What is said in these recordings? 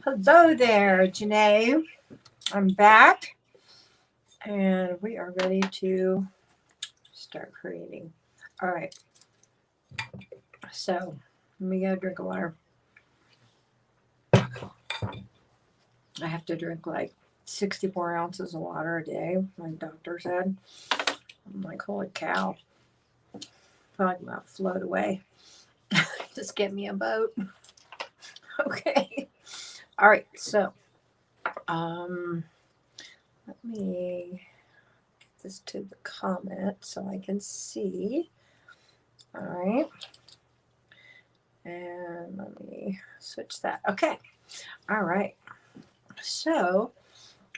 Hello there, Janne. I'm back and we are ready to start creating. All right, so let me get a drink of water. I have to drink like 64 ounces of water a day, my doctor said. I'm like, holy cow, probably gonna float away. Just get me a boat. Okay. All right, so um, let me get this to the comment so I can see. All right. And let me switch that. Okay. All right. So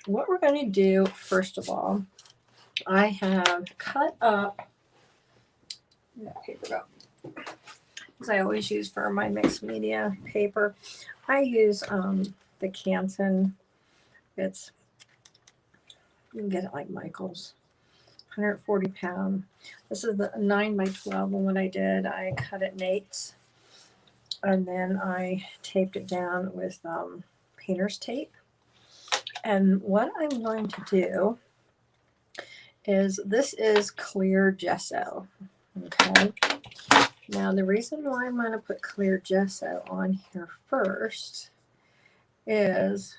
what we're going to do, first of all, I have cut up that paper go, because I always use for my mixed media paper. I use the Canson. It's, you can get it like Michael's, 140 pound. This is the 9 by 12, and what I did, I cut it in eighths, and then I taped it down with painter's tape. And what I'm going to do is, this is clear gesso. Okay. Now the reason why I'm going to put clear gesso on here first is,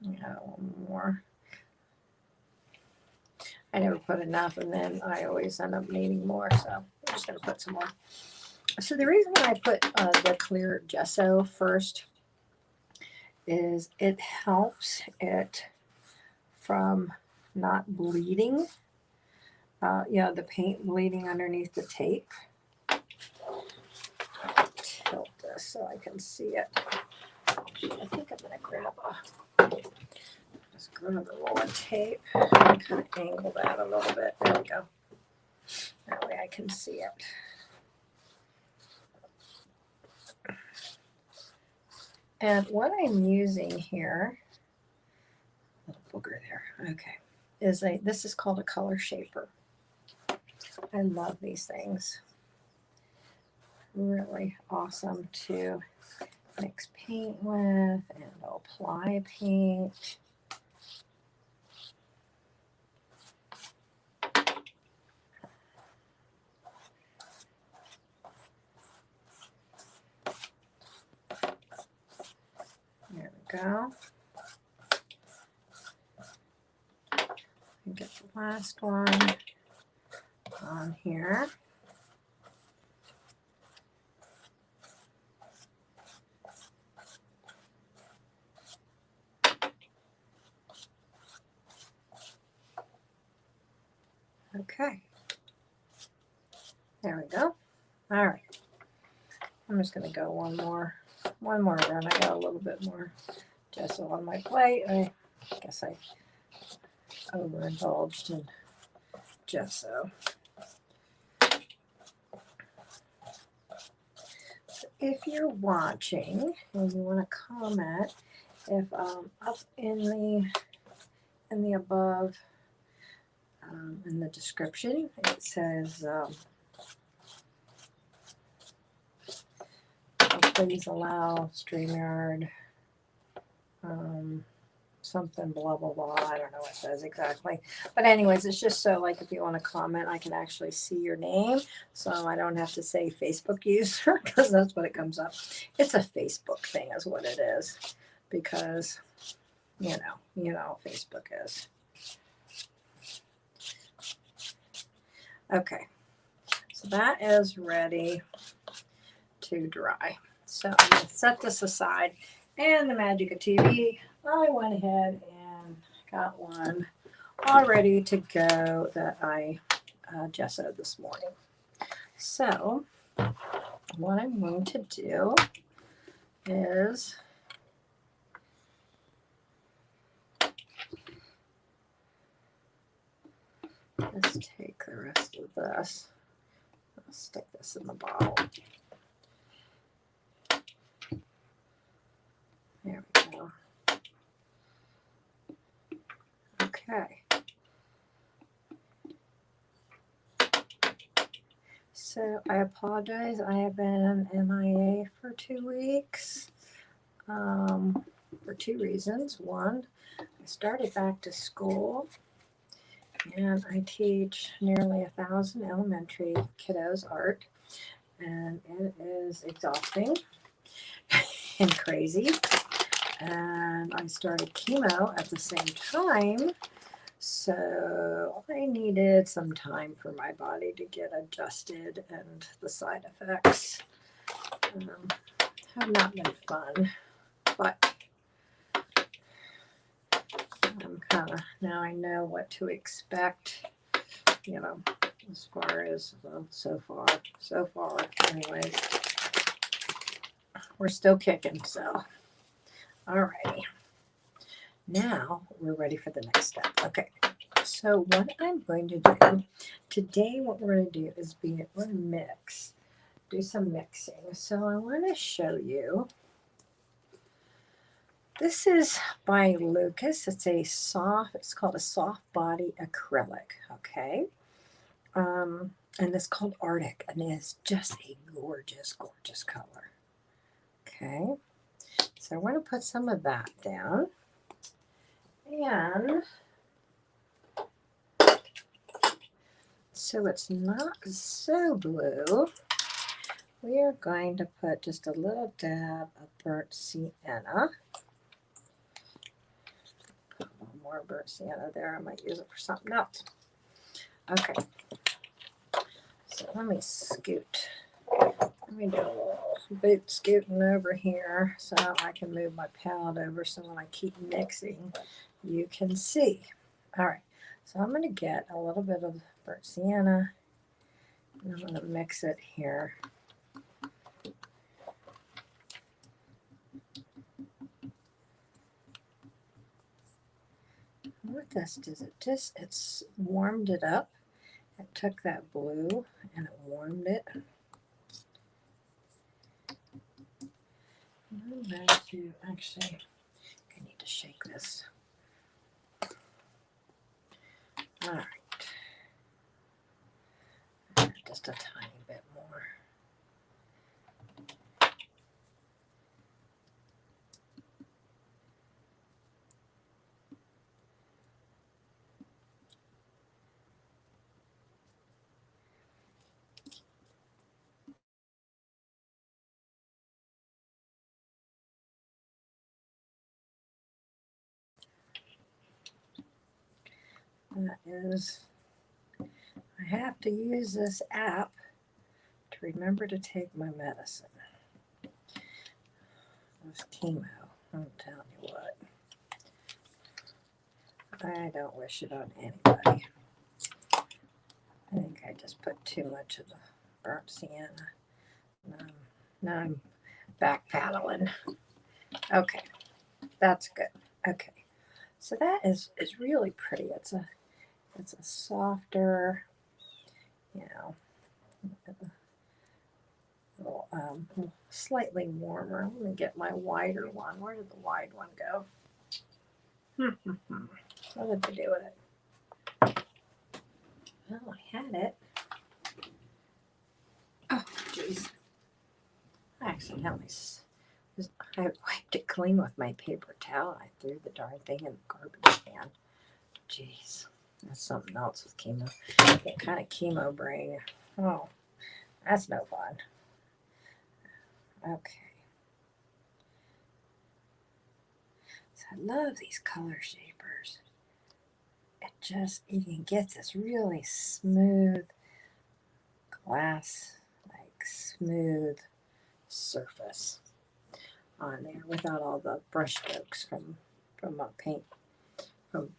one more. I never put enough, and then I always end up needing more, so I'm just going to put some more. So the reason why I put the clear gesso first is it helps it from not bleeding. The paint bleeding underneath the tape. Tilt this so I can see it. I think I'm going to grab a roll of tape and kind of angle that a little bit. There we go. That way I can see it. And what I'm using here, little booger there, okay, is this is called a color shaper. I love these things. Really awesome to mix paint with and apply paint. There we go. And get the last one on here. Okay. There we go. All right. I'm just going to go one more run. I got a little bit more gesso on my plate. I guess I overindulged in gesso. So if you're watching and you want to comment, if up in the above, in the description, it says please allow StreamYard something blah blah blah. I don't know what it says exactly, but anyways, it's just so like if you want to comment, I can actually see your name, so I don't have to say Facebook user, because that's what it comes up. It's a Facebook thing is what it is, because you know Facebook is. Okay, so that is ready to dry. So I'm going to set this aside. And the magic of TV, I went ahead and got one all ready to go that I gessoed this morning. So what I'm going to do is just take the rest of this. I'll stick this in the bottle. There we go. Okay. So I apologize. I have been MIA for 2 weeks. for two reasons. One, I started back to school and I teach nearly 1,000 elementary kiddos art, and it is exhausting and crazy. And I started chemo at the same time, so I needed some time for my body to get adjusted, and the side effects have not been fun, but I'm kind of, now I know what to expect, you know, as far as, well, so far, anyways, we're still kicking, so, alrighty. Now we're ready for the next step. Okay, so what I'm going to do today, what we're going to do is we're going to do some mixing. So I want to show you. This is by Lucas. It's called a soft body acrylic. Okay, and it's called Arctic, and it's just a gorgeous, gorgeous color. Okay, so we're going to put some of that down. And so it's not so blue, we are going to put just a little dab of burnt sienna. Put a little more burnt sienna there. I might use it for something else. Okay, so let me scoot. Let me do a little boot scooting over here so I can move my palette over so when I keep mixing, you can see. All right, so I'm going to get a little bit of burnt sienna, and I'm going to mix it here. What this does, it's warmed it up. It took that blue and it warmed it. I'm going to actually, I need to shake this. All right, just a tiny bit more. That is, I have to use this app to remember to take my medicine. This chemo, I'm telling you what, I don't wish it on anybody. I think I just put too much of the burnt sienna. Now I'm back paddling. Okay, that's good. Okay, so that is really pretty. It's a softer, you know, little, slightly warmer. Let me get my wider one. Where did the wide one go? What did I do with it? Well, I had it. Oh, jeez. I accidentally, I wiped it clean with my paper towel. I threw the darn thing in the garbage can. Jeez, that's something else with chemo. What kind of chemo brain? Oh, that's no fun. Okay. So I love these color shapers. It just, you can get this really smooth glass, like smooth surface on there without all the brush strokes from a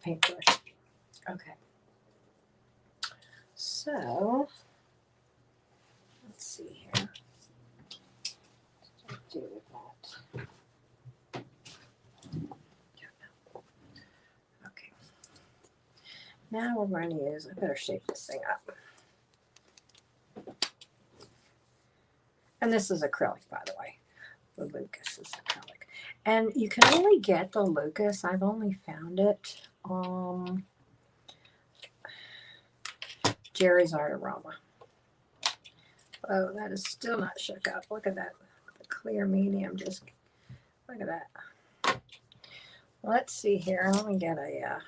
paintbrush. Okay. So let's see here. What do with that? Okay. Now we're going to use, I better shake this thing up. And this is acrylic, by the way. The Lucas is acrylic. And you can only get the Lucas. I've only found it Jerry's Art Aroma. Oh, that is still not shook up. Look at that. The clear medium just, look at that. let's see here. Let me get a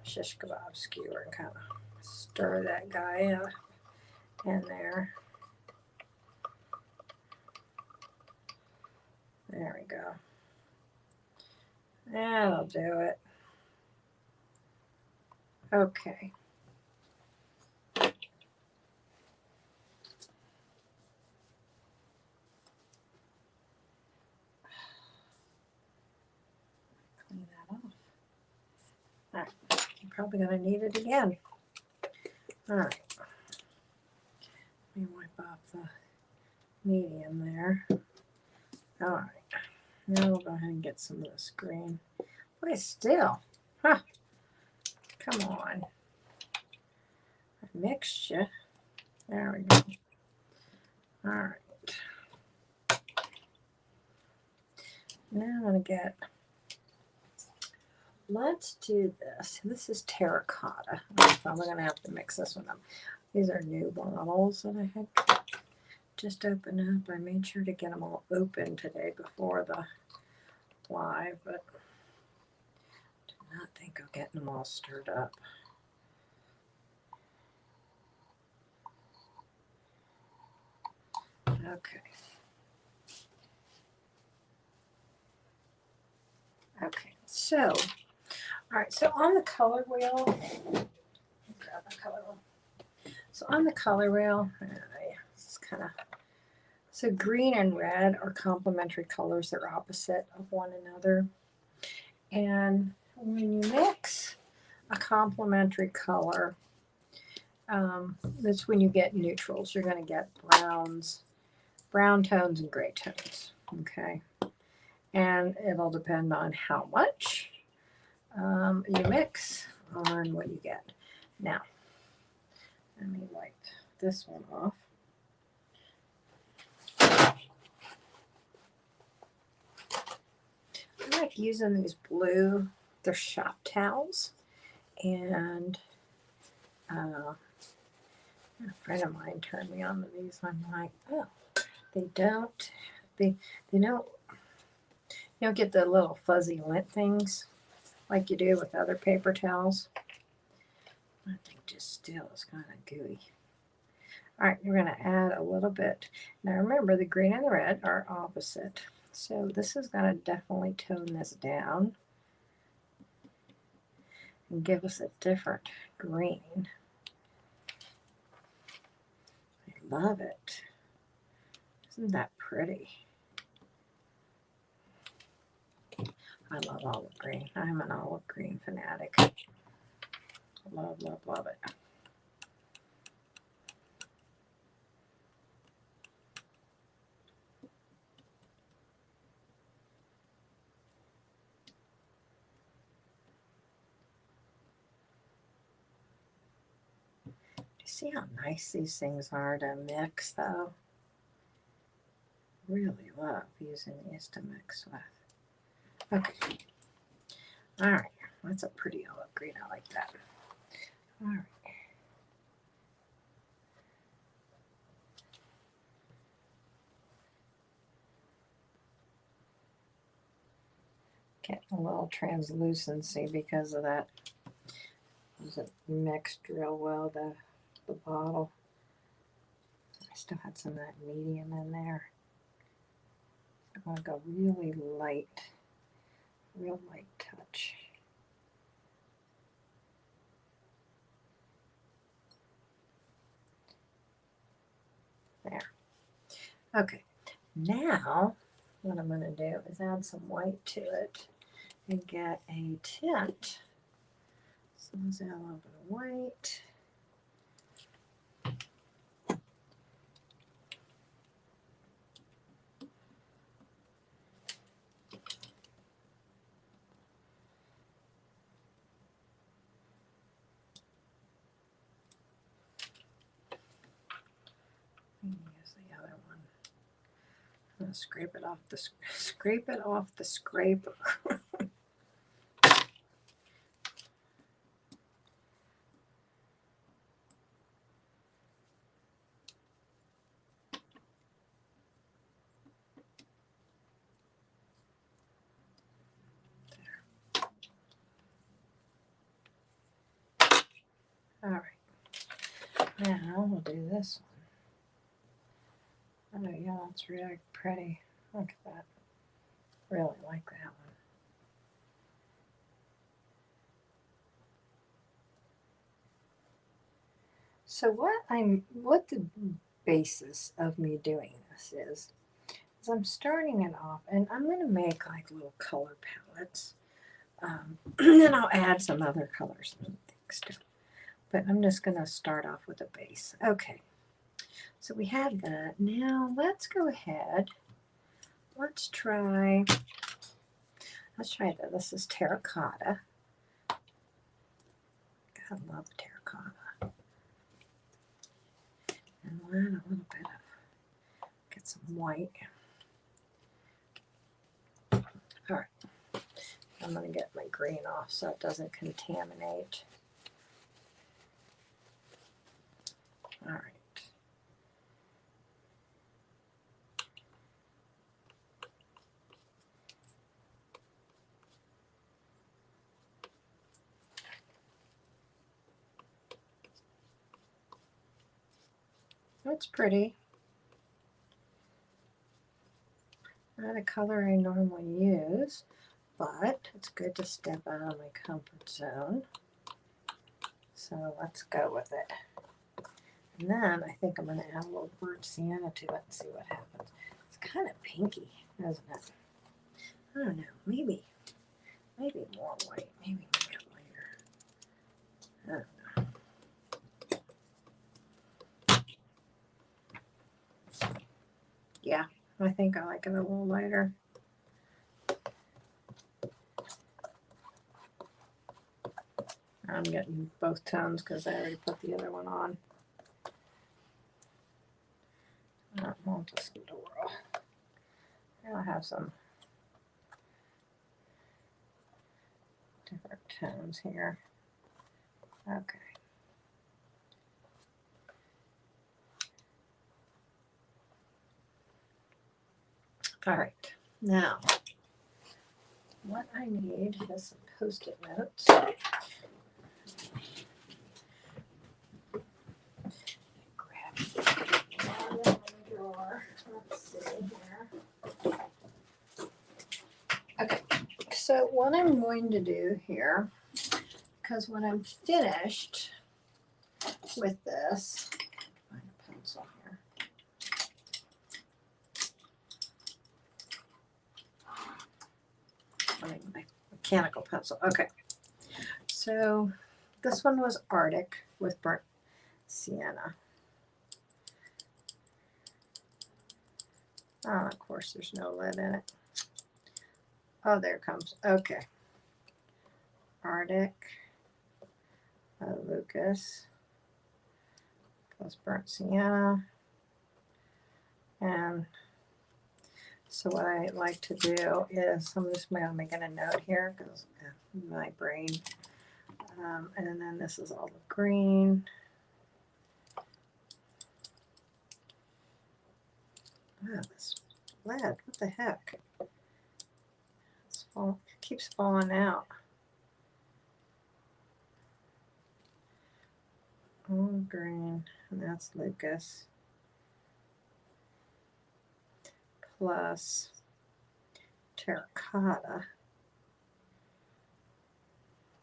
shish kebab skewer and kind of stir that guy up in there. There we go. That'll do it. Okay. Clean that off. All right. I'm probably going to need it again. All right. Let me wipe off the medium there. All right. Now we'll go ahead and get some of this green. Wait, still. Huh. Come on. I mixed you. There we go. All right. Now I'm going to get, let's do this. This is terracotta. I'm probably going to have to mix this one up. These are new bottles that I had just opened up. I made sure to get them all open today before the live, but I did not think of getting them all stirred up. Okay. Okay, so, all right, so on the color wheel, grab the color wheel. So on the color wheel, it's kind of, so green and red are complementary colors. They're opposite of one another. And when you mix a complementary color, that's when you get neutrals. You're going to get browns, brown tones and gray tones, okay? And it'll depend on how much you mix on what you get. Now, let me wipe this one off. I like using these blue, they're shop towels, and a friend of mine turned me on to these. I'm like, oh, they don't you don't get the little fuzzy lint things like you do with other paper towels. I think just still is kind of gooey. All right, we're going to add a little bit. Now remember, the green and the red are opposite. So this is going to definitely tone this down and give us a different green. I love it. Isn't that pretty? I love olive green. I'm an olive green fanatic. Love, love, love it. Do you see how nice these things are to mix, though? Really love using these to mix with. Okay. All right. That's a pretty olive green. I like that. All right. Getting a little translucency because of that. It mixed real well, the bottle. I still had some of that medium in there. I'm going to go really light, real light touch. There. Okay, now what I'm going to do is add some white to it and get a tint. So let's add a little bit of white. Use the other one. I'm going to scrape it off the scraper. Now we'll do this one. Oh yeah, it's really pretty. Look at that. Really like that one. So what the basis of me doing this is I'm starting it off, and I'm going to make like little color palettes. Then I'll add some other colors and things too. But I'm just going to start off with a base. Okay, so we have that. Now let's go ahead. Let's try that. This is terracotta. I love terracotta. And we'll add a little bit of, get some white. All right. I'm going to get my green off so it doesn't contaminate. All right. That's pretty. Not a color I normally use, but it's good to step out of my comfort zone. So let's go with it. And then I think I'm going to add a little burnt sienna to it and see what happens. It's kind of pinky, isn't it? I don't know. Maybe more white. Maybe make it lighter. I don't know. Yeah, I think I like it a little lighter. I'm getting both tones because I already put the other one on. I'll just do a I'll have some different tones here. Okay. All right. Now, what I need is some Post-it notes. Okay, so what I'm going to do here, because when I'm finished with this, find a pencil here. My mechanical pencil. Okay, so this one was Arctic with burnt sienna. Oh, of course, there's no lid in it. Oh, there it comes. Okay. Arctic, Lucas, plus burnt sienna. And so what I like to do is, I'm just making a note here because my brain. And then this is all the green. Wow, this lead, what the heck? It keeps falling out. All green, and that's Lucas. Plus terracotta,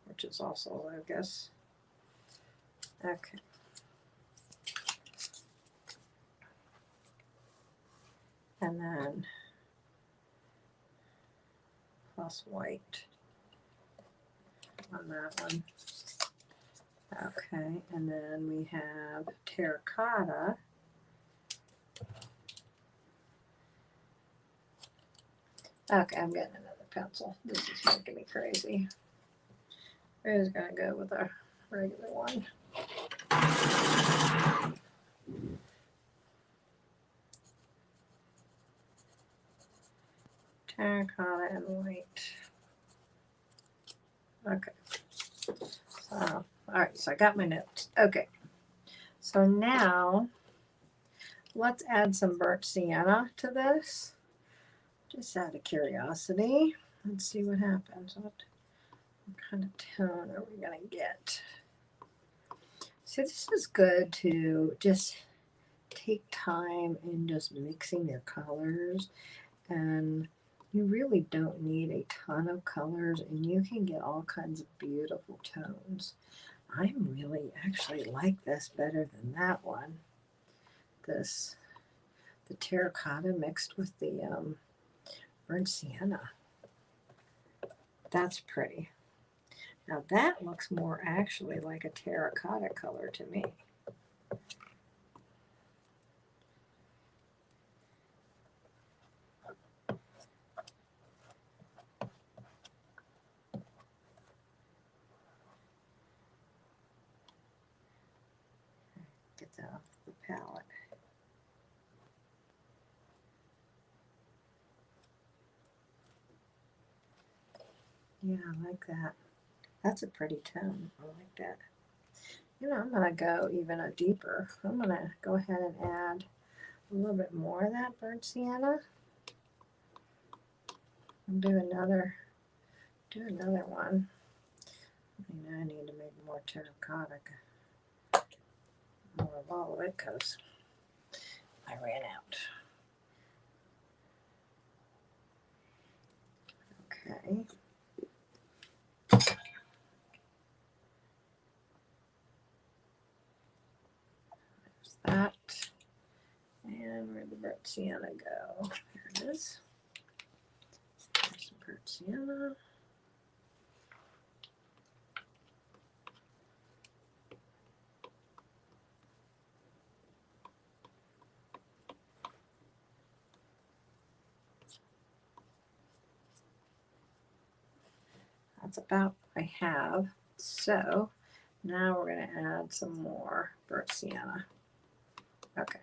which is also Lucas. Okay. And then plus white on that one. Okay, and then we have terracotta. Okay, I'm getting another pencil. This is making me crazy. I'm just gonna go with a regular one. Terracotta and white. Okay. So, all right, so I got my notes. Okay. So now let's add some burnt sienna to this. Just out of curiosity. Let's see what happens. What kind of tone are we going to get? So this is good to just take time in just mixing your colors, and you really don't need a ton of colors, and you can get all kinds of beautiful tones. I really actually like this better than that one. The terracotta mixed with the burnt sienna. That's pretty. Now that looks more actually like a terracotta color to me. Get that off the palette. Yeah, I like that. That's a pretty tone. I like that. You know, I'm going to go even a deeper. I'm going to go ahead and add a little bit more of that burnt sienna. And do another one. I need to make more terracotta, more of all of it, because I ran out. Okay. There's that. And where'd the burnt sienna go? There it is. There's some burnt sienna. That's about what I have. So now we're going to add some more burnt sienna. Okay.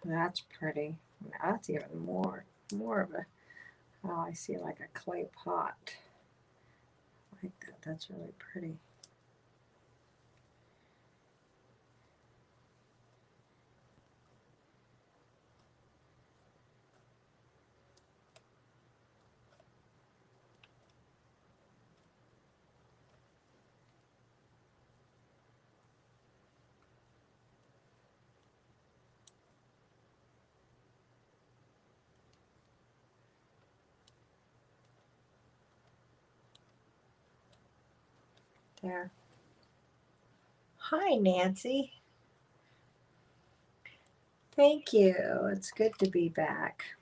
That's pretty. That's even more of a, oh, I see, like a clay pot. I like that. That's really pretty. There. Hi, Nancy. Thank you. It's good to be back.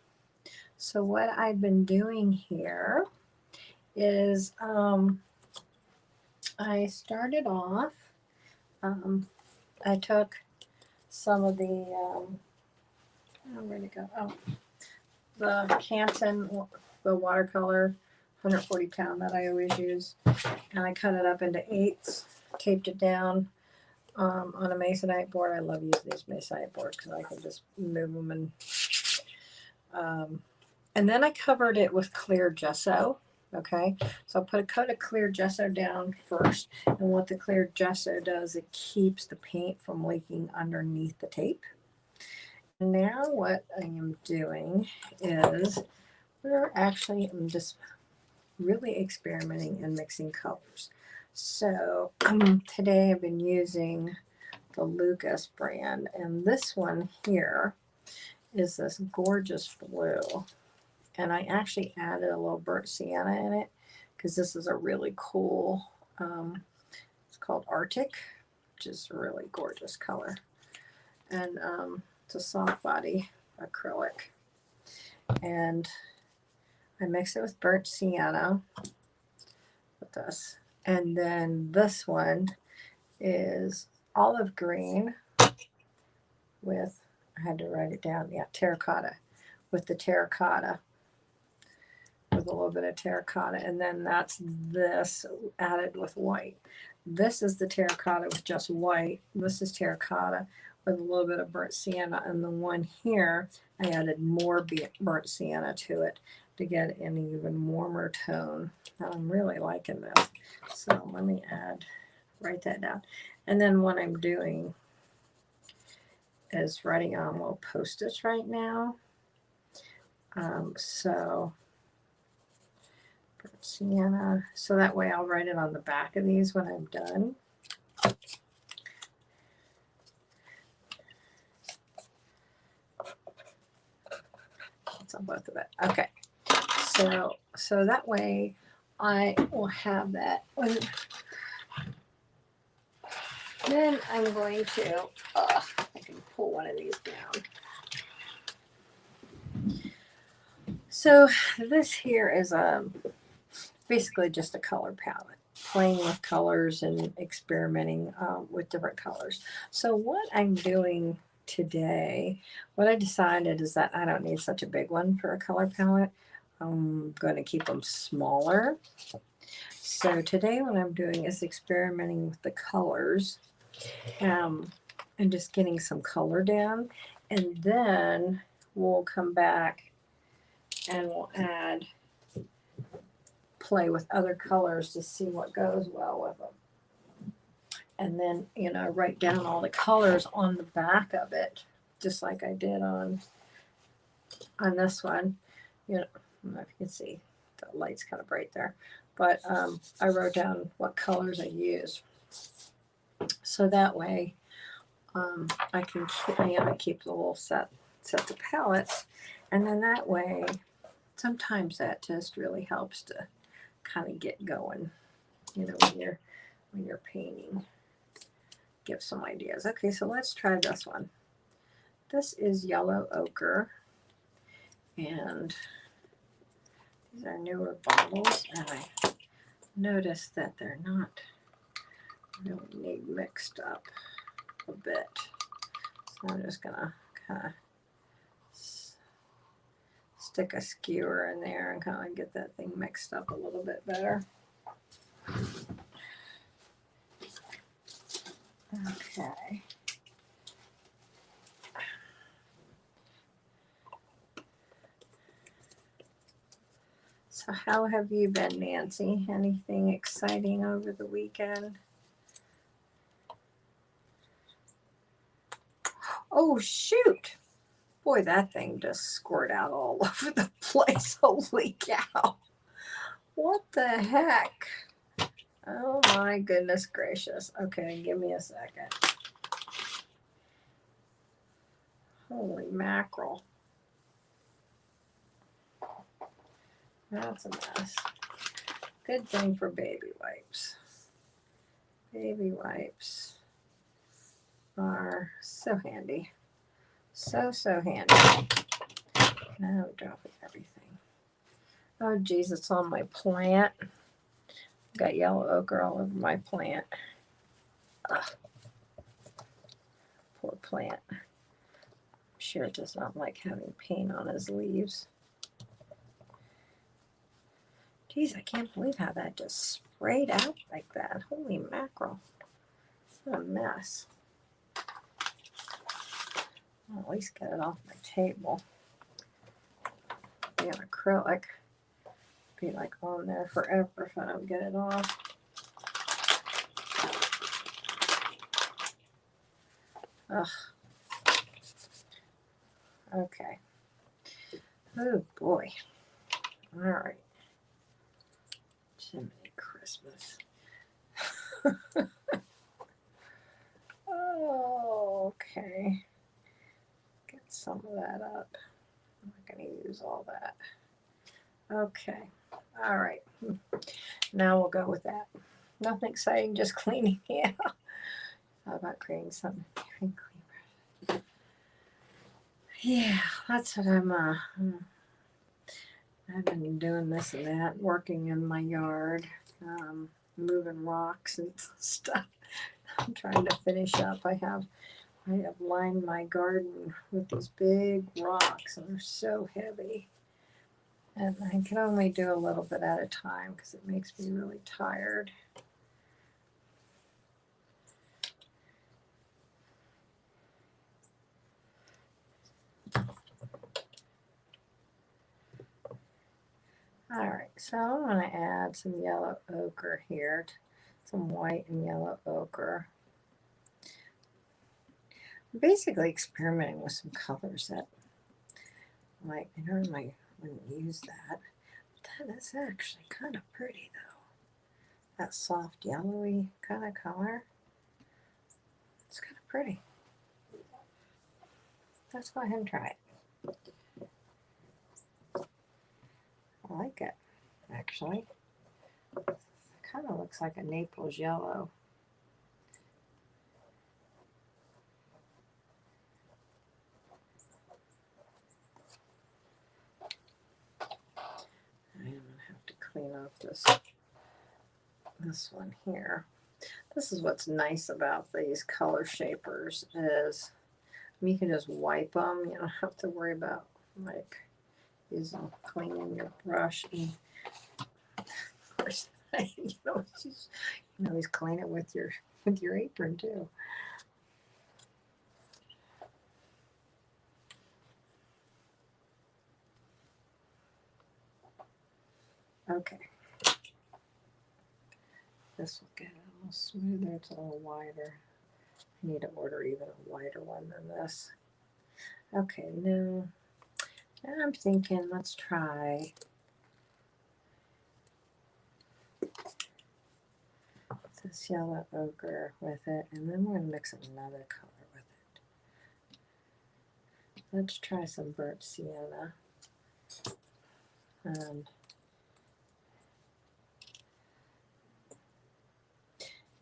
So what I've been doing here is I started off, I took some of the, oh, where'd it go? Oh, the Canton, the watercolor 140 pound that I always use, and I cut it up into eighths, taped it down on a masonite board. I love using these masonite boards because I can just move them, and then I covered it with clear gesso. Okay, so I'll put a coat of clear gesso down first, and what the clear gesso does, it keeps the paint from leaking underneath the tape. Now what I am doing is I'm just really experimenting and mixing colors. So today I've been using the Lucas brand, and this one here is this gorgeous blue, and I actually added a little burnt sienna in it because this is a really cool, it's called Arctic, which is a really gorgeous color, and it's a soft body acrylic, and I mix it with burnt sienna with this, and then this one is olive green with, I had to write it down, yeah, terracotta, with the terracotta. with a little bit of terracotta, and then that's this added with white. This is the terracotta with just white. This is terracotta with a little bit of burnt sienna, and the one here, I added more burnt sienna to it to get an even warmer tone. And I'm really liking this. So let me write that down. And then what I'm doing is writing on little Post-its right now. So burnt sienna, so that way I'll write it on the back of these when I'm done. That's on both of it. Okay, so that way I will have that. Then I'm going to, I can pull one of these down. So this here is basically just a color palette, playing with colors and experimenting with different colors. So what I'm doing today, what I decided is that I don't need such a big one for a color palette. I'm going to keep them smaller. So today what I'm doing is experimenting with the colors and just getting some color down. And then we'll come back and we'll play with other colors to see what goes well with them. And then, you know, write down all the colors on the back of it, just like I did on this one. You know, I don't know if you can see, the light's kind of bright there. But I wrote down what colors I use. So that way I can keep the little set of palettes. And then that way, sometimes that just really helps to kind of get going, you know, when you're painting. Give some ideas. Okay, so let's try this one. This is yellow ochre, and these are newer bottles, and I noticed that they're not really mixed up a bit. So I'm just gonna kind of stick a skewer in there and kind of get that thing mixed up a little bit better. Okay. So how have you been, Nancy? Anything exciting over the weekend? Oh, shoot. Boy, that thing just squirted out all over the place. Holy cow. What the heck? Oh my goodness gracious. Okay, give me a second. Holy mackerel. That's a mess. Good thing for baby wipes. Baby wipes are so handy. So handy. Now I'm dropping everything. Oh geez, it's on my plant. Got yellow ochre all over my plant. Ugh. Poor plant. I'm sure it does not like having paint on his leaves. Geez, I can't believe how that just sprayed out like that. Holy mackerel. What a mess. I'll at least get it off my table. Be an acrylic. Be like on there forever if I don't get it off. Ugh. Okay. Oh boy. All right. Jiminy Christmas. Oh, okay. Get some of that up. I'm not going to use all that. Okay. All right. Now we'll go with that. Nothing exciting, just cleaning. Yeah. How about creating some clean brush? Yeah, that's what I've been doing this and that, working in my yard, moving rocks and stuff. I'm trying to finish up. I have lined my garden with these big rocks, and they're so heavy. And I can only do a little bit at a time because it makes me really tired. All right, so I'm going to add some yellow ochre here, some white and yellow ochre. I'm basically experimenting with some colors that, like, I normally wouldn't use that. That is actually kind of pretty though. That soft yellowy kind of color. It's kind of pretty. Let's go ahead and try it. I like it, actually. It kind of looks like a Naples yellow. I'm going to have to clean up this one here. This is what's nice about these color shapers is you can just wipe them. You don't have to worry about like using cleaning your brush. And of course, always clean it with your apron too. Okay. This will get a little smoother. It's a little wider. I need to order even a wider one than this. Okay, now I'm thinking let's try this yellow ochre with it, and then we're going to mix another color with it. Let's try some burnt sienna.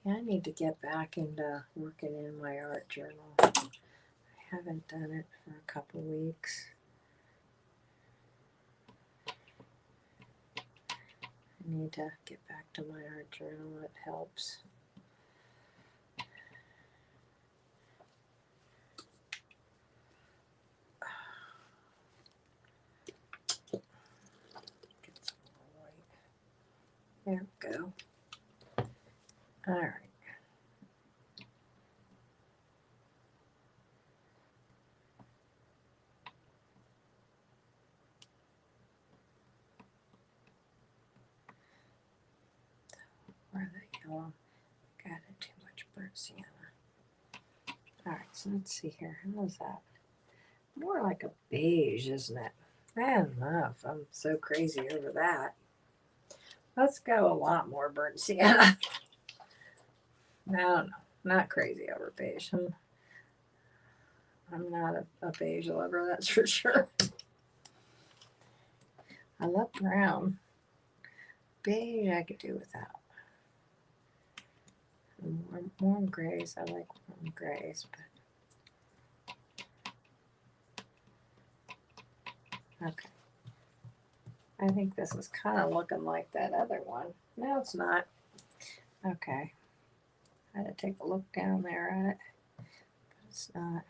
Yeah, I need to get back into working in my art journal. I haven't done it for a couple weeks. I need to get back to my art journal. It helps. Get some more white. There we go. All right. Where the yellow got it too much burnt sienna. All right, so let's see here. How is that? More like a beige, isn't it? I don't know if I'm so crazy over that. Let's go a lot more burnt sienna. I don't know. Not crazy over beige. I'm not a beige lover, that's for sure. I love brown. Beige I could do without. Warm grays, I like warm grays, but okay. I think this is kind of looking like that other one. No, it's not. Okay. I had to take a look down there at it, but it's not.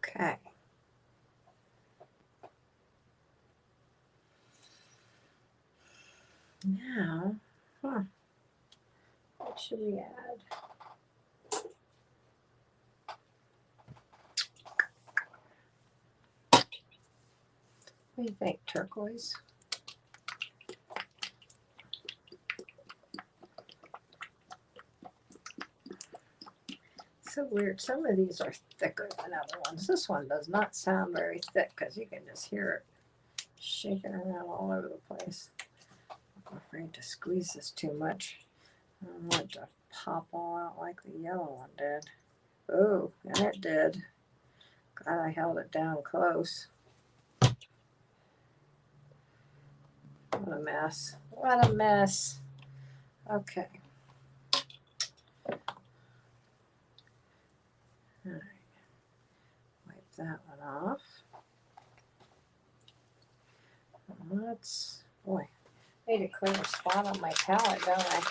Okay. Now, what should we add? What do you think, turquoise? So weird. Some of these are thicker than other ones. This one does not sound very thick because you can just hear it shaking around all over the place. I'm afraid to squeeze this too much. I don't want it to pop all out like the yellow one did. Oh, and it did. Glad I held it down close. What a mess. What a mess. Okay. All right. Wipe that one off. Boy, Need to clear a spot on my palette, don't I?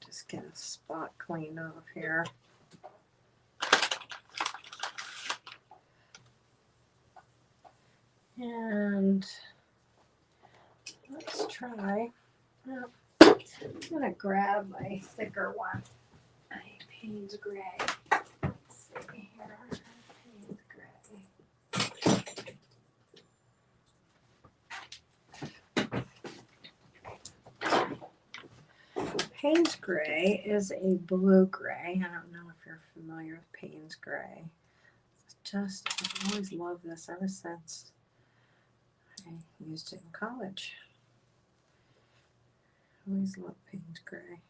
Just get a spot cleaned off here. And let's try. Well, I'm gonna grab my thicker one. Payne's Gray. Let's see here. Payne's Gray. Payne's Gray is a blue gray. I don't know if you're familiar with Payne's Gray. I've always loved this ever since I used it in college. Always loved Payne's Gray.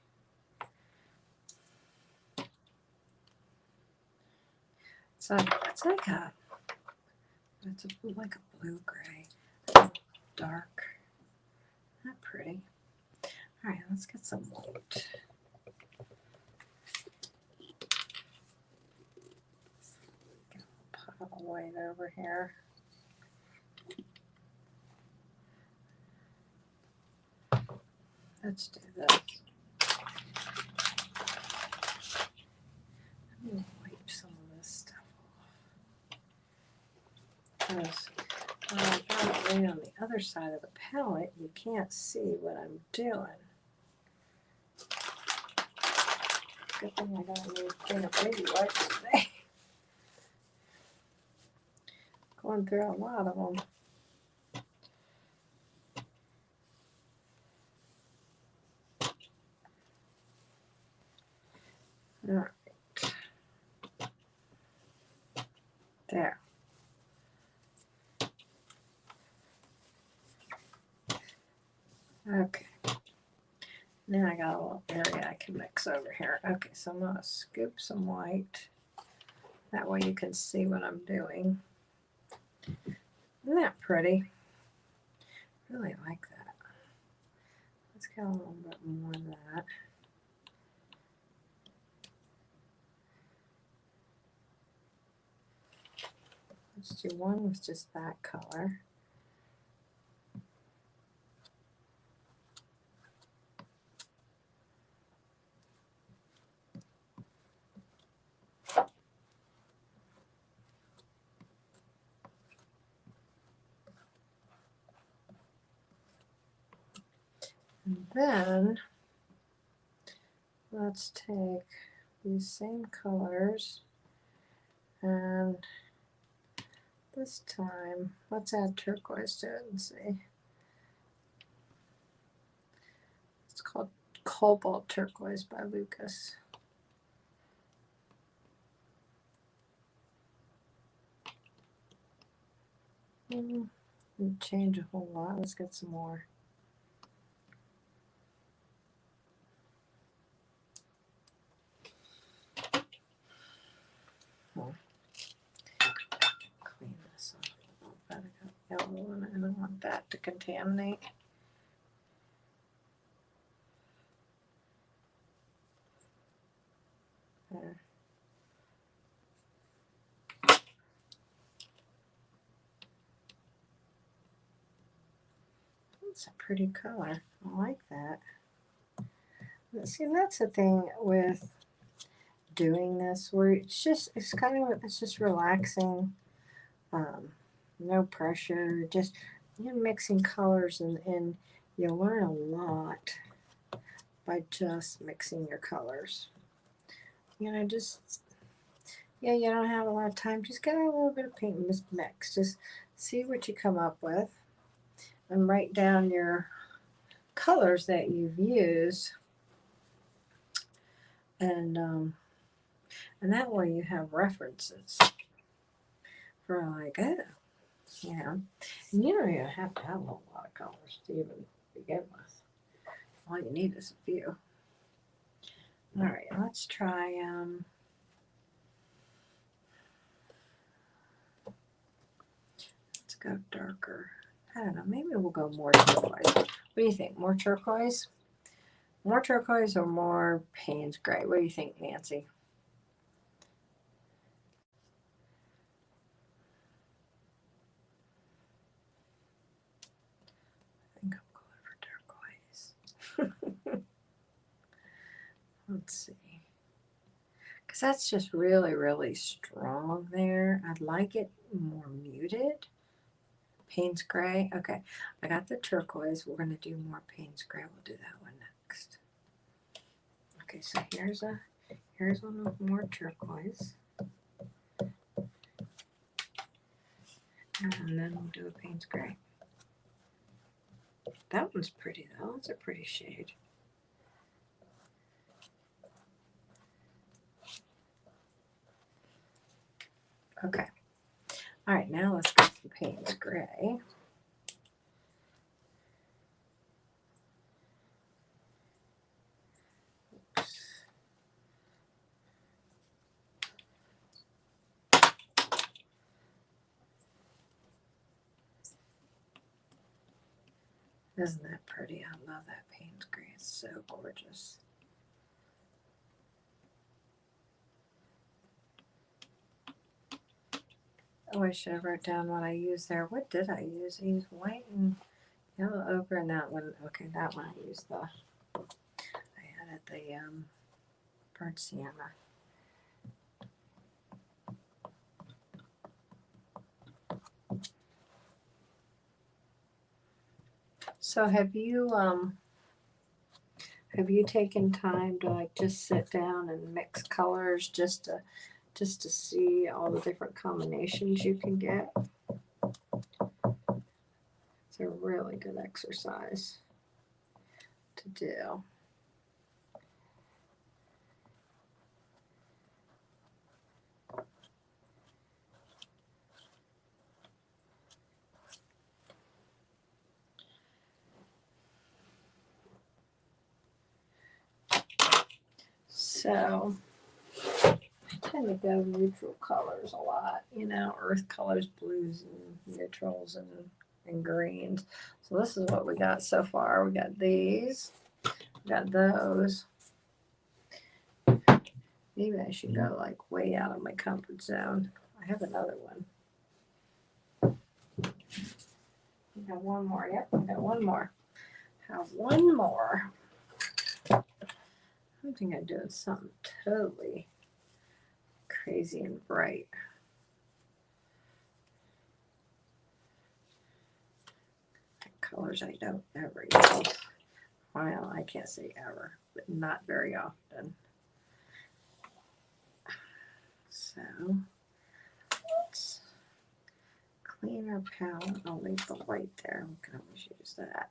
It's like a blue gray, dark. Not pretty. All right, let's get some white. Get a pile of white over here. Let's do this. Let me wipe some of this stuff off. Because when I got it right on the other side of the palette, you can't see what I'm doing. Good thing I got a new can of baby wipes today. Going through a lot of them. All right. There. Okay. Now I got a little area I can mix over here. Okay, so I'm going to scoop some white. That way you can see what I'm doing. Isn't that pretty? Really like that. Let's get a little bit more of that. Let's do one with just that color. And then let's take these same colors and this time let's add turquoise to it and see. It's called Cobalt Turquoise by Lucas. Didn't change a whole lot. Let's get some more. Clean this up. I got yellow in it. I don't want that to contaminate. There. It's a pretty color. I like that. See, that's the thing with doing this, where it's just relaxing. No pressure. Just mixing colors, and you'll learn a lot by just mixing your colors. You don't have a lot of time. Just get a little bit of paint and mix. Just see what you come up with, and write down your colors that you've used, and that way you have references for like, oh, and you don't even have to have a whole lot of colors to even begin with. All you need is a few. All right, let's try go darker. I don't know. Maybe we'll go more turquoise. What do you think? More turquoise? More turquoise or more Payne's gray? What do you think, Nancy? I think I'm going for turquoise. Let's see. Because that's just really, really strong there. I'd like it more muted. Payne's gray. Okay, I got the turquoise. We're going to do more Payne's gray. We'll do that one next. Okay, so here's one with more turquoise. And then we'll do a Payne's gray. That one's pretty though. It's a pretty shade. Okay. All right, now let's get some Payne's gray. Oops. Isn't that pretty? I love that Payne's gray. It's so gorgeous. Oh, I should have wrote down what I used there. What did I use? I used white and yellow ochre, and that one. Okay, that one I used I added the burnt sienna. So have you taken time to like just sit down and mix colors just to see all the different combinations you can get? It's a really good exercise to do. So I tend to go neutral colors a lot, you know, earth colors, blues and neutrals and greens. So this is what we got so far. We got these, we got those. Maybe I should go like way out of my comfort zone. I have another one. We got one more. Yep, we got one more. Have one more. I think I'm doing something totally crazy and bright. Colors I don't ever use. Well, I can't say ever, but not very often. So let's clean our palette. I'll leave the white there. We can always use that.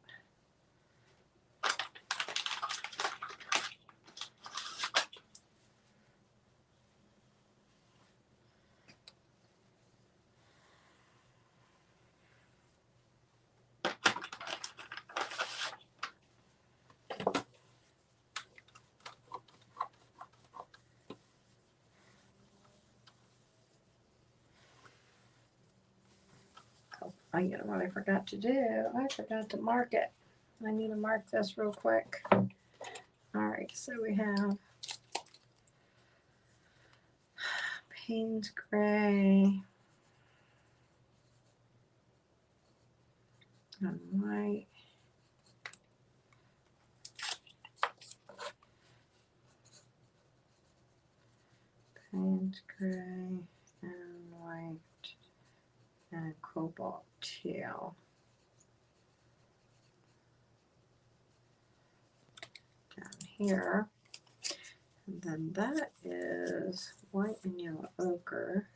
You know what I forgot to do? I forgot to mark it. I need to mark this real quick. All right, so we have Payne's gray and white. Payne's gray and white and cobalt teal. Down here. And then that is white and yellow ochre.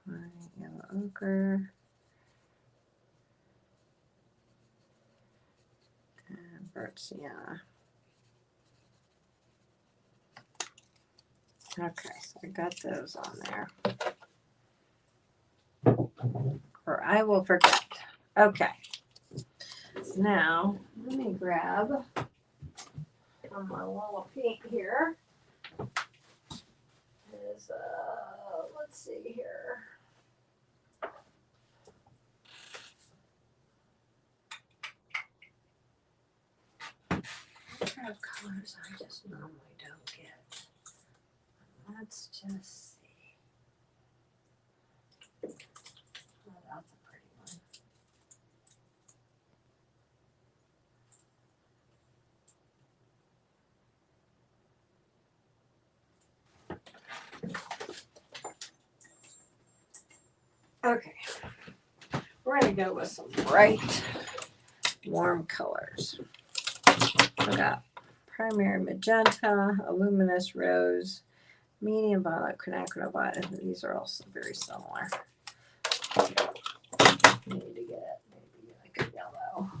White, yellow ochre. And burnt sienna. Okay, so I got those on there. Or I will forget. Okay. Now, let me grab on my wall of paint here. Is, let's see here. What kind of colors I just normally don't get. Let's just see. Oh, that's a pretty one. Okay, we're going to go with some bright, warm colors. I got primary magenta, a luminous rose, medium violet, quinacridone violet. These are also very similar. Need to get maybe like a yellow.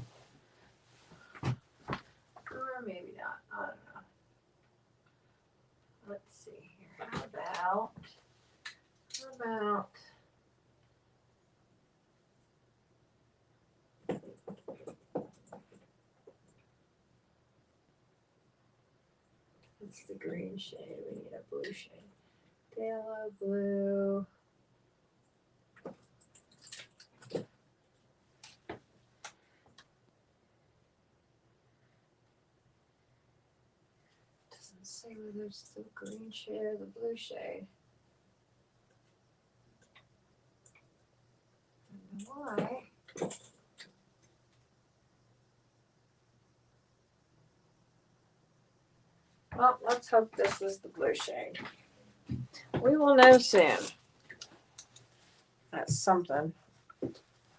Or maybe not. I don't know. Let's see here. How about it's the green shade. We need a blue shade. Phthalo blue. Doesn't say whether it's the green shade or the blue shade. I don't know why. Well, let's hope this is the blue shade. We will know soon. That's something.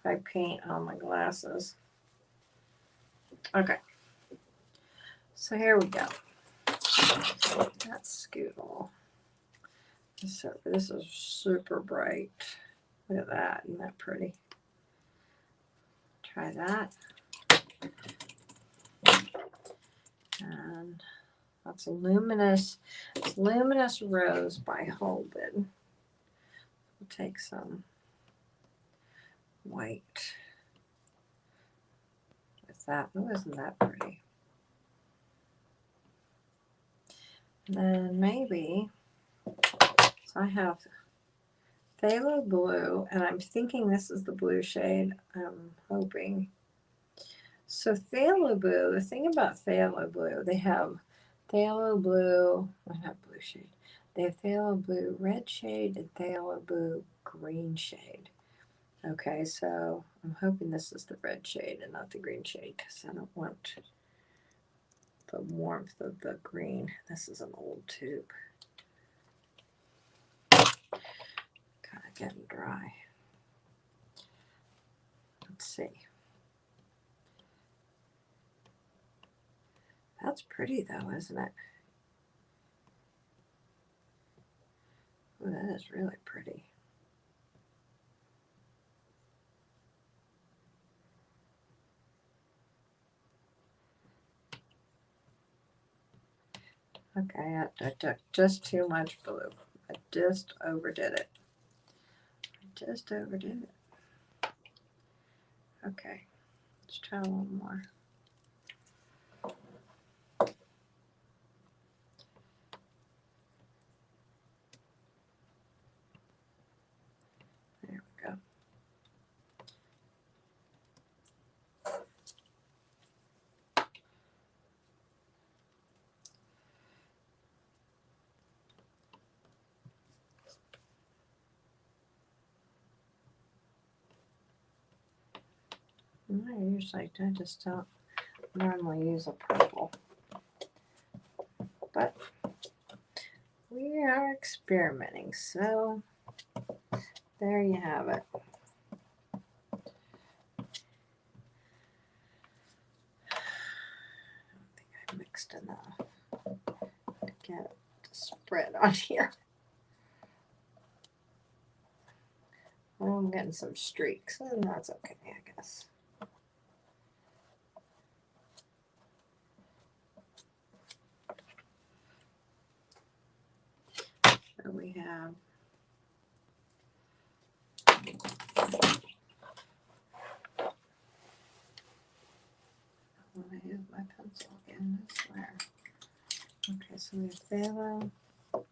I paint on my glasses. Okay. So here we go. That's Scoodle. So this is super bright. Look at that. Isn't that pretty? Try that. And that's a luminous rose by Holden. We'll take some white with that. Oh, isn't that pretty? And then maybe, so I have phthalo blue, and I'm thinking this is the blue shade. I'm hoping. So phthalo blue, the thing about phthalo blue, they have phthalo blue, I have blue shade. They have phthalo blue red shade and phthalo blue green shade. Okay, so I'm hoping this is the red shade and not the green shade because I don't want the warmth of the green. This is an old tube. Kind of getting dry. Let's see. That's pretty though, isn't it? Oh, that is really pretty. Okay, I took just too much blue. I just overdid it. Okay, let's try a little more. There we go. I just don't normally use a purple, but we are experimenting, so there you have it. I don't think I mixed enough to get it to spread on here. Well, I'm getting some streaks, and that's okay, I guess. So we have again, I swear. Okay, so we have phthalo. What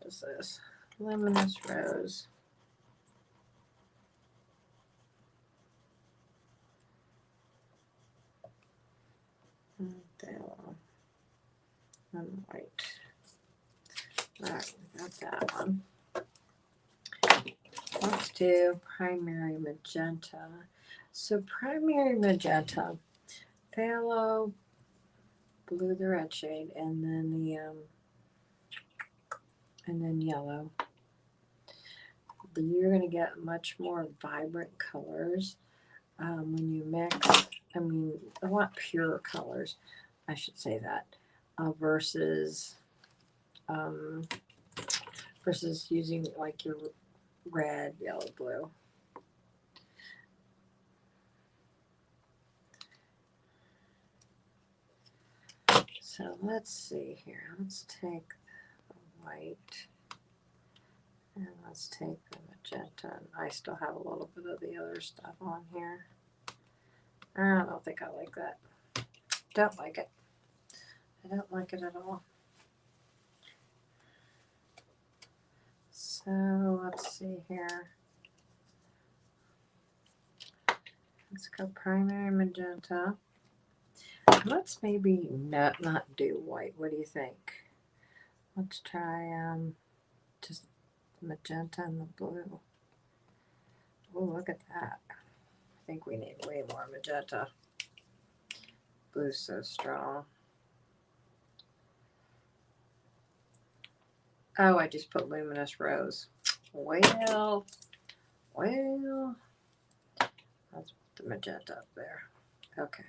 is this? Luminous rose. And phthalo. And white. Alright, we got that one. Let's do primary magenta. So primary magenta, phthalo, blue, the red shade, and then yellow. You're going to get much more vibrant colors when you mix. I mean, I want pure colors, I should say that, versus using like your red, yellow, blue. So let's see here. Let's take the white and let's take the magenta. I still have a little bit of the other stuff on here. I don't think I like that. Don't like it. I don't like it at all. So let's see here. Let's go primary magenta. Let's maybe not do white. What do you think? Let's try just magenta and the blue. Oh, look at that. I think we need way more magenta. Blue's so strong. Oh, I just put luminous rose. Well, let's put the magenta up there. Okay.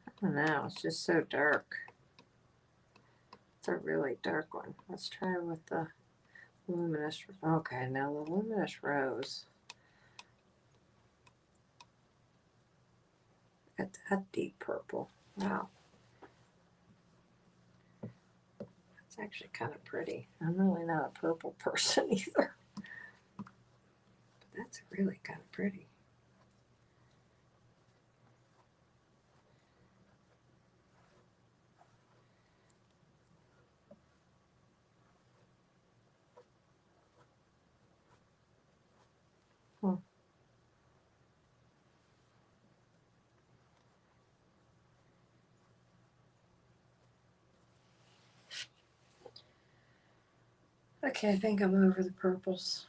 I don't know, it's just so dark. It's a really dark one. Let's try with the luminous. Okay, now the luminous rose. Look at that deep purple. Wow. That's actually kind of pretty. I'm really not a purple person either. But that's really kind of pretty. Hmm. Okay, I think I'm over the purples.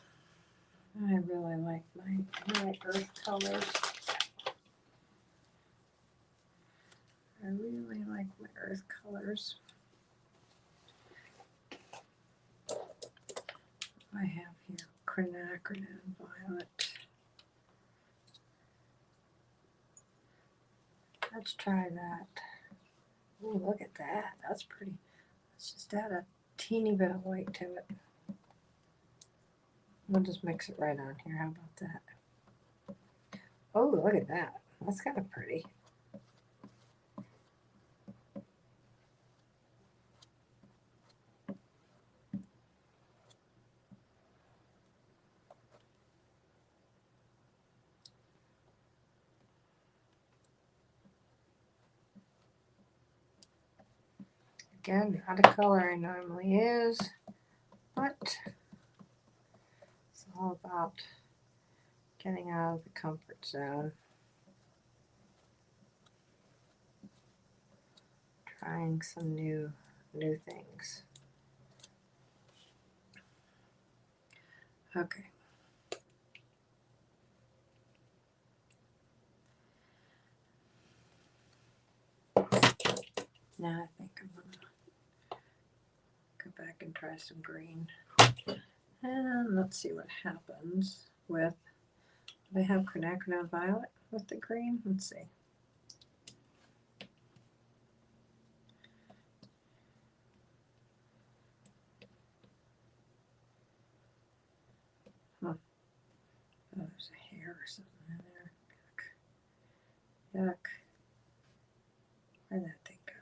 I really like my earth colors. I really like my earth colors. I have here quinacridone violet. Let's try that. Oh, look at that. That's pretty. Let's just add a teeny bit of white to it. We'll just mix it right on here. How about that? Oh, look at that. That's kind of pretty. Again, not a color I normally use, but it's all about getting out of the comfort zone. Trying some new things. Okay. Now I think I'm gonna go back and try some green. And let's see what happens with, they have quinacridone violet with the green. Let's see. Huh. Oh, there's a hair or something in there. Yuck. Where'd that thing go?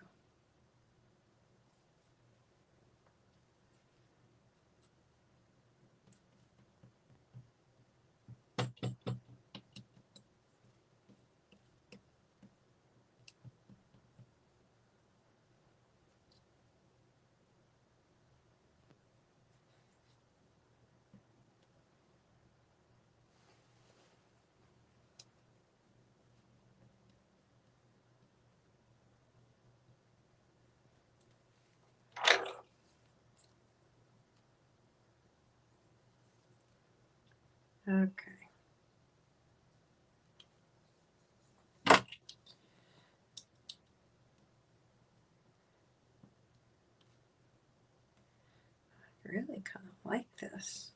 Okay. I really kind of like this.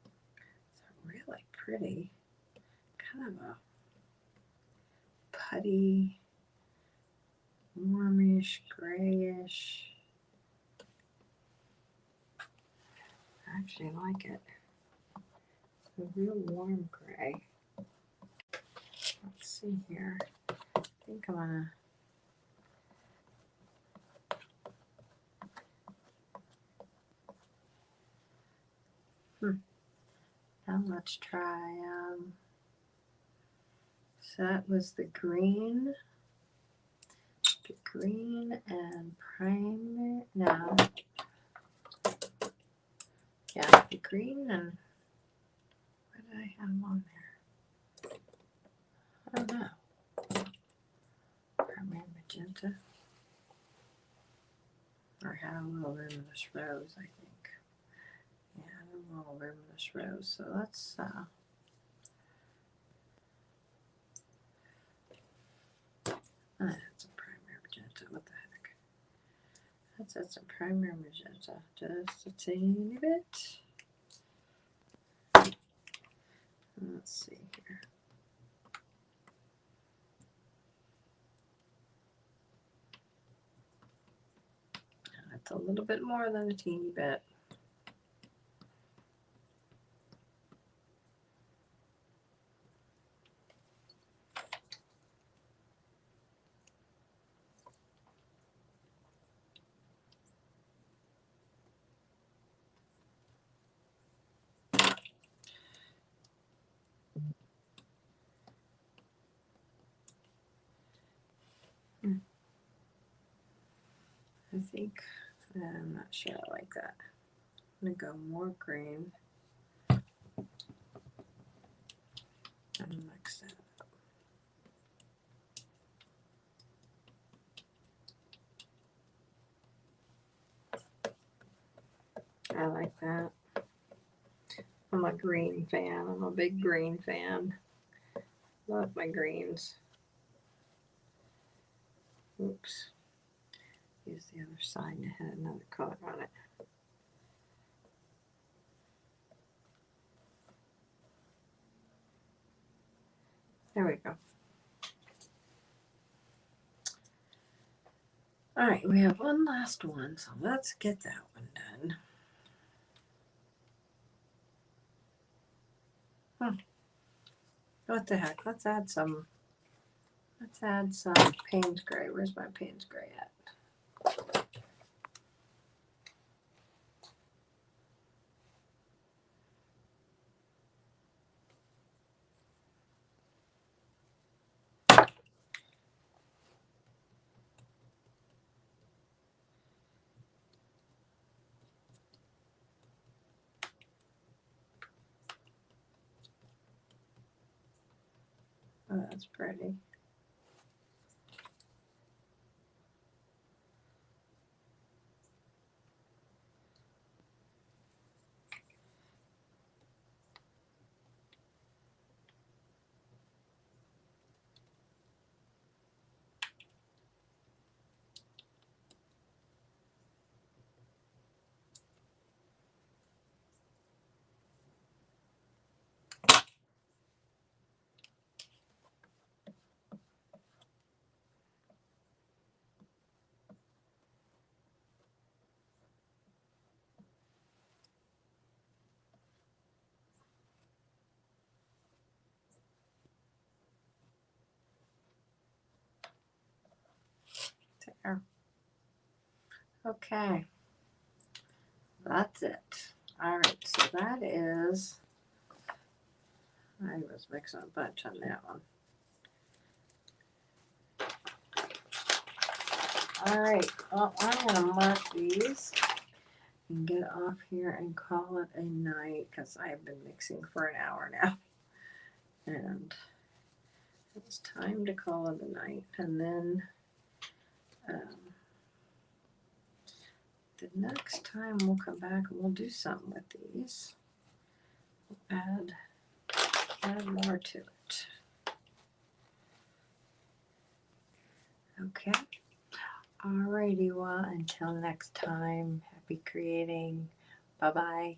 It's really pretty, kind of a putty, warmish, grayish. I actually like it. It's a real warm gray. Let's see here. I think I'm gonna. Now let's try. So that was the green and primer. No. Yeah, the green and what did I have on there? I don't know. Primer magenta. Or had a little luminous rose, I think. Yeah, a little luminous rose. So let's that's a primer magenta. What the heck? That's a primer magenta. Just a teeny bit. Let's see here. That's a little bit more than a teeny bit. I think, I'm not sure I like that. I'm going to go more green and mix that up. I like that. I'm a green fan. I'm a big green fan. Love my greens. Oops. Use the other side to have another color on it. There we go. All right, we have one last one, so let's get that one done. What the heck? Let's add some Payne's Gray. Where's my Payne's Gray at? Oh, that's pretty. There. Okay. That's it. All right, so that is, I was mixing a bunch on that one. All right, well, I'm going to mark these and get off here and call it a night because I've been mixing for an hour now. And it's time to call it a night. And then the next time we'll come back and we'll do something with these. add more to it. Okay. Alrighty, well, until next time, happy creating. Bye-bye.